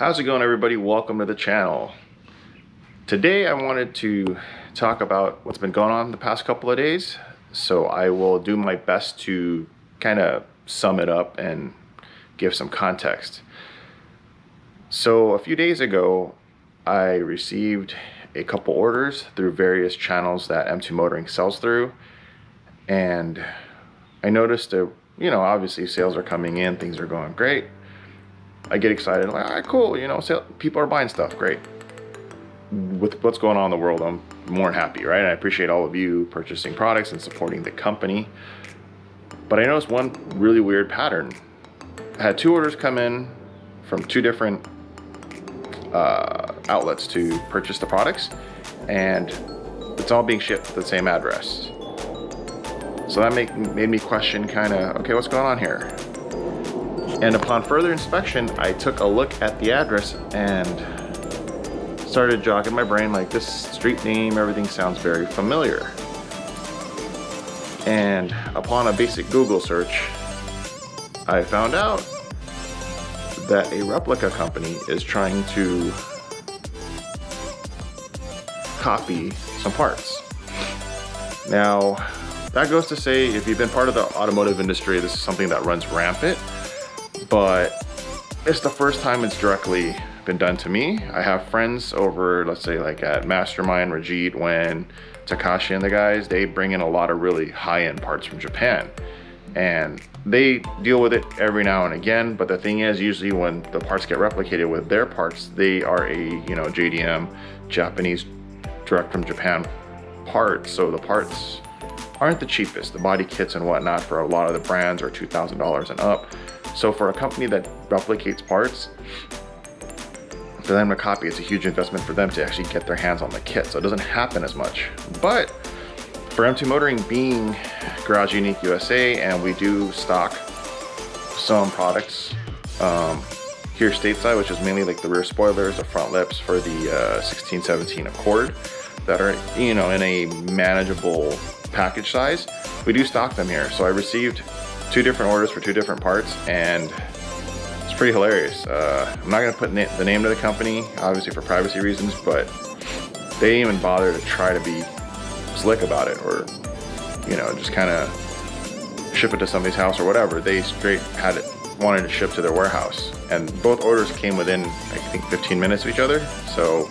How's it going, everybody? Welcome to the channel. Today I wanted to talk about what's been going on the past couple of days, so I will do my best to kind of sum it up and give some context. So a few days ago I received a couple orders through various channels that M2 Motoring sells through, and I noticed that, obviously sales are coming in, things are going great. I get excited, like, all right, cool, people are buying stuff, great. With what's going on in the world, I'm more than happy, right? I appreciate all of you purchasing products and supporting the company. But I noticed one really weird pattern. I had 2 orders come in from 2 different outlets to purchase the products, and it's all being shipped to the same address. So that made me question okay, what's going on here? And upon further inspection, I took a look at the address and started jogging my brain, like, this street name, everything sounds very familiar. And upon a basic Google search, I found out that a replica company is trying to copy some parts. Now, that goes to say, if you've been part of the automotive industry, this is something that runs rampant. But it's the first time it's directly been done to me. I have friends over, let's say, like at Mastermind, Rajit, Wen, Takashi, and the guys. They bring in a lot of really high-end parts from Japan, and they deal with it every now and again. But the thing is, usually when the parts get replicated with their parts, they are a JDM, Japanese, direct from Japan parts. So the parts aren't the cheapest. The body kits and whatnot for a lot of the brands are $2,000 and up. So for a company that replicates parts, for them to copy, it's a huge investment for them to actually get their hands on the kit. So it doesn't happen as much. But for M2 Motoring being Garage Unique USA, and we do stock some products here stateside, which is mainly like the rear spoilers, the front lips for the 1617 Accord that are, in a manageable package size. We do stock them here. So I received 2 different orders for 2 different parts, and it's pretty hilarious. I'm not gonna put the name of the company, obviously for privacy reasons, but they didn't even bother to try to be slick about it, or just kind of ship it to somebody's house or whatever. They straight wanted to ship to their warehouse, and both orders came within, I think, 15 minutes of each other. So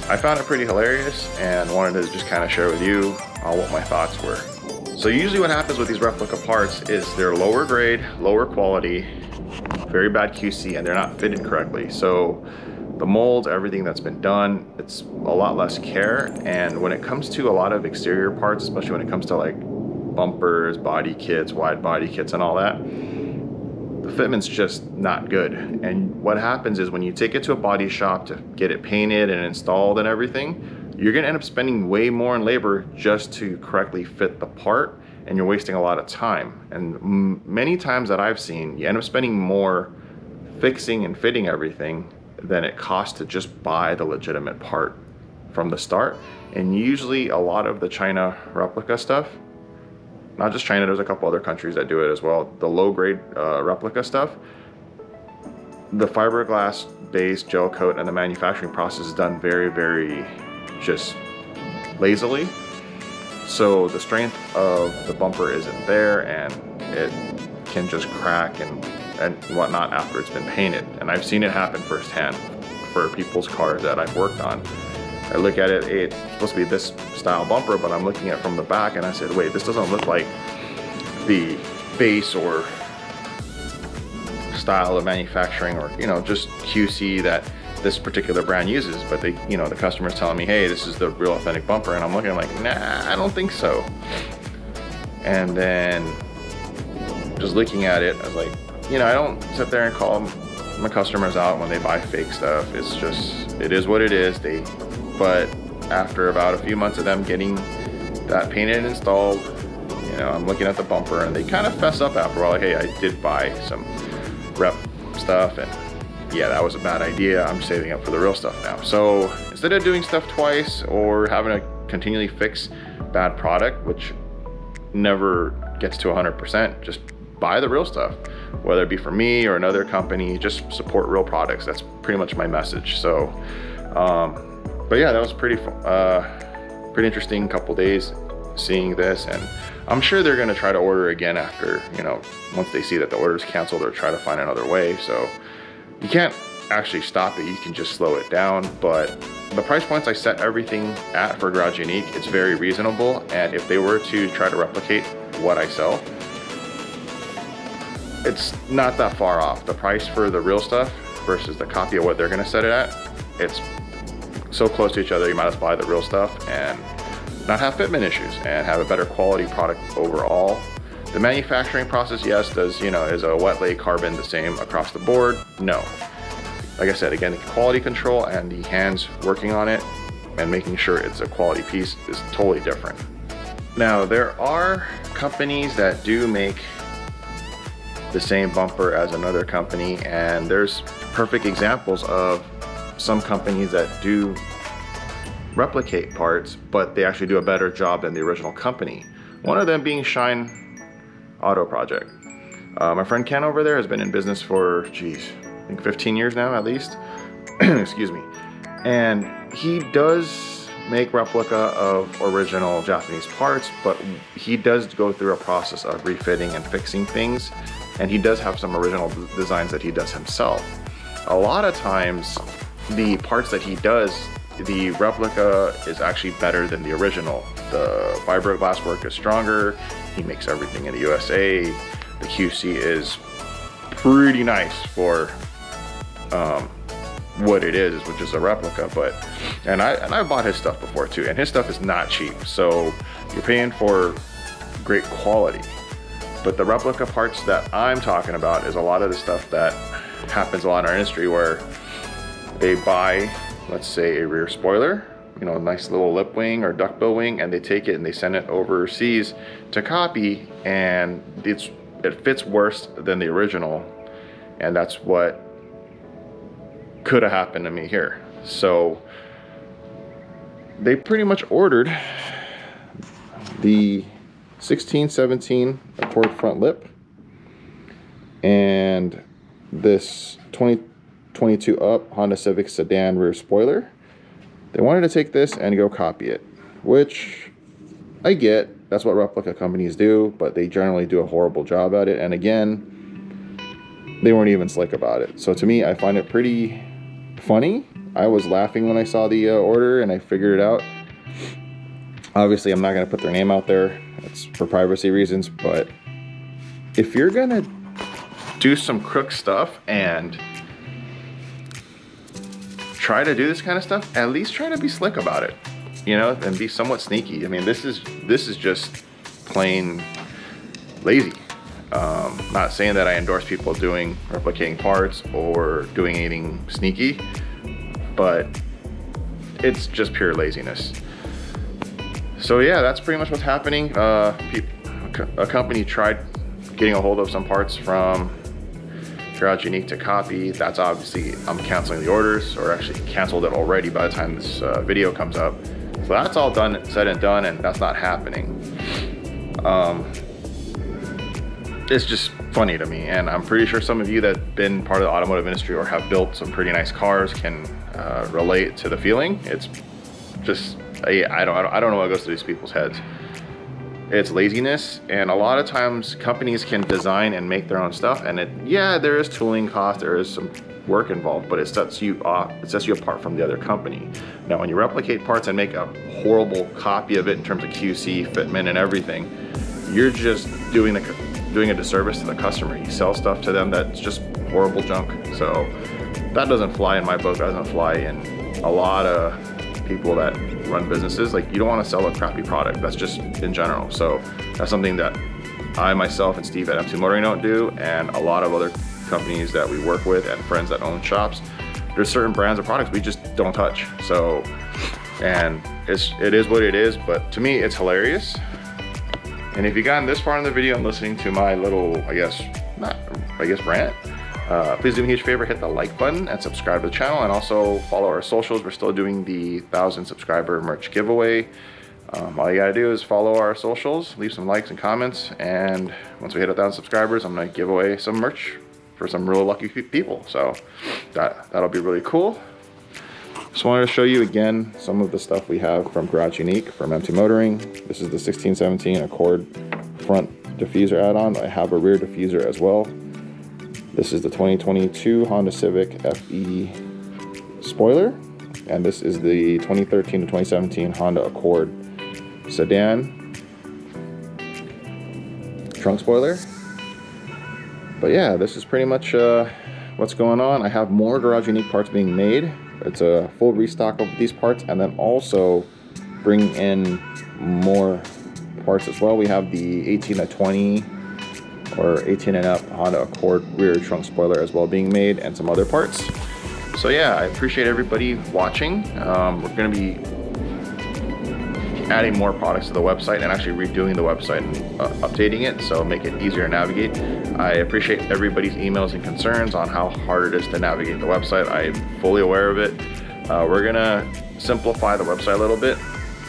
I found it pretty hilarious and wanted to just kind of share with you on what my thoughts were. So usually what happens with these replica parts is they're lower grade, lower quality, very bad QC, and they're not fitted correctly. So the molds, everything that's been done, it's a lot less care. And when it comes to a lot of exterior parts, especially when it comes to like bumpers, body kits, wide body kits and all that, the fitment's just not good. And what happens is when you take it to a body shop to get it painted and installed and everything, you're gonna end up spending way more in labor just to correctly fit the part, and you're wasting a lot of time. And many times that I've seen, you end up spending more fixing and fitting everything than it costs to just buy the legitimate part from the start. And usually a lot of the China replica stuff, not just China, there's a couple other countries that do it as well, the low grade replica stuff, the fiberglass based gel coat and the manufacturing process is done very, very just lazily. So the strength of the bumper isn't there, and it can just crack and whatnot after it's been painted. And I've seen it happen firsthand for people's cars that I've worked on. I look at it, hey, it's supposed to be this style bumper, but I'm looking at it from the back and I said, wait, this doesn't look like the base or style of manufacturing or just QC that this particular brand uses. But they, the customer's telling me, hey, this is the real authentic bumper, and I'm looking like, nah, I don't think so. And then just looking at it, I was like, I don't sit there and call my customers out when they buy fake stuff. It's just, it is what it is. But after about a few months of them getting that painted and installed, I'm looking at the bumper and they kind of fess up after a while, like, hey, I did buy some rep stuff, and yeah, that was a bad idea. I'm saving up for the real stuff now. So instead of doing stuff twice or having to continually fix bad product, which never gets to 100%, just buy the real stuff. whether it be for me or another company, just support real products. That's pretty much my message. So, but yeah, that was pretty interesting couple days seeing this, and I'm sure they're gonna try to order again after, you know, once they see that the order's canceled, or try to find another way. So you can't actually stop it, you can just slow it down. But the price points I set everything at for Garage Unique, it's very reasonable, and if they were to try to replicate what I sell, it's not that far off. The price for the real stuff versus the copy of what they're gonna set it at, it's so close to each other, you might as well buy the real stuff and not have fitment issues and have a better quality product overall. The manufacturing process, yes, is a wet lay carbon the same across the board? No. Like I said, again, the quality control and the hands working on it and making sure it's a quality piece is totally different. Now, there are companies that do make the same bumper as another company, and there's perfect examples of some companies that do replicate parts, but they actually do a better job than the original company. One of them being Shine Auto Project. My friend Ken over there has been in business for, geez, I think 15 years now at least. Excuse me. And he does make replica of original Japanese parts, but he does go through a process of refitting and fixing things, and he does have some original designs that he does himself. A lot of times, the parts that he does, the replica is actually better than the original. The fiberglass work is stronger. He makes everything in the USA. The QC is pretty nice for what it is, which is a replica. But I've bought his stuff before too, and his stuff is not cheap. So you're paying for great quality. But the replica parts that I'm talking about is a lot of the stuff that happens a lot in our industry, where they buy, let's say, a rear spoiler, you know, a nice little lip wing or duckbill wing, and they take it and they send it overseas to copy, and it fits worse than the original. And that's what could have happened to me here. So they pretty much ordered the 16-17 Accord front lip and this 2022 up Honda Civic sedan rear spoiler. They wanted to take this and go copy it, which I get. That's what replica companies do, but they generally do a horrible job at it. And again, they weren't even slick about it. So to me, I find it pretty funny. I was laughing when I saw the order and I figured it out. Obviously, I'm not going to put their name out there. It's for privacy reasons. But if you're going to do some crook stuff and try to do this kind of stuff, at least try to be slick about it, you know, and be somewhat sneaky. I mean, this is just plain lazy. Not saying that I endorse people doing replicating parts or doing anything sneaky, but it's just pure laziness. So yeah, that's pretty much what's happening. A company tried getting a hold of some parts from Garage Unique to copy. That's obviously, I'm canceling the orders, or actually canceled it already by the time this video comes up. So that's all done, said and done, and that's not happening. It's just funny to me, and I'm pretty sure some of you that have been part of the automotive industry or have built some pretty nice cars can relate to the feeling. It's just, I don't know what goes through these people's heads. It's laziness, and a lot of times companies can design and make their own stuff, and yeah, there is tooling cost, there is some work involved, but it sets you off, it sets you apart from the other company. Now, when you replicate parts and make a horrible copy of it in terms of QC, fitment, and everything, you're just doing a disservice to the customer. You sell stuff to them that's just horrible junk. So that doesn't fly in my book. That doesn't fly in a lot of people that run businesses. Like, you don't want to sell a crappy product. That's just in general. So that's something that I myself and Steve at M2 Motoring don't do, and a lot of other companies that we work with and friends that own shops. There's certain brands of products we just don't touch. So, and it is what it is, but to me, it's hilarious. And if you've gotten this far in the video and listening to my little, rant, please do me a huge favor, hit the like button and subscribe to the channel, and also follow our socials. We're still doing the 1,000 subscriber merch giveaway. All you gotta do is follow our socials, leave some likes and comments, and once we hit 1,000 subscribers, I'm gonna give away some merch for some real lucky people. So that'll be really cool. Just wanted to show you again some of the stuff we have from Garage Unique from MT Motoring. This is the 1617 Accord front diffuser add-on. I have a rear diffuser as well. This is the 2022 Honda Civic FE spoiler, and this is the 2013 to 2017 Honda Accord sedan trunk spoiler. But yeah, this is pretty much what's going on. I have more Garage Unique parts being made. It's a full restock of these parts, and then also bring in more parts as well. We have the 18 to 20 or 18 and up Honda Accord rear trunk spoiler as well being made, and some other parts. So yeah, I appreciate everybody watching. We're going to be adding more products to the website and actually redoing the website and updating it, so make it easier to navigate. I appreciate everybody's emails and concerns on how hard it is to navigate the website. I'm fully aware of it. We're gonna simplify the website a little bit,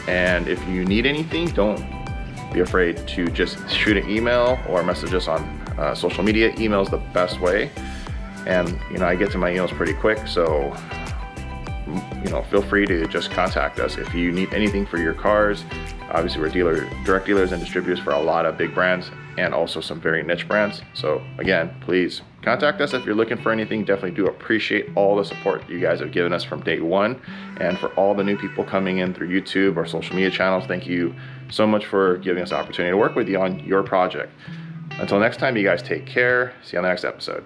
and if you need anything, don't be afraid to just shoot an email or message us on social media. Email is the best way, and you know, I get to my emails pretty quick, so you know, feel free to just contact us if you need anything for your cars. Obviously, we're direct dealers and distributors for a lot of big brands and also some very niche brands. So again, please contact us if you're looking for anything. Definitely do appreciate all the support that you guys have given us from day one, and for all the new people coming in through YouTube or social media channels, thank you so much for giving us the opportunity to work with you on your project. Until next time, you guys take care. See you on the next episode.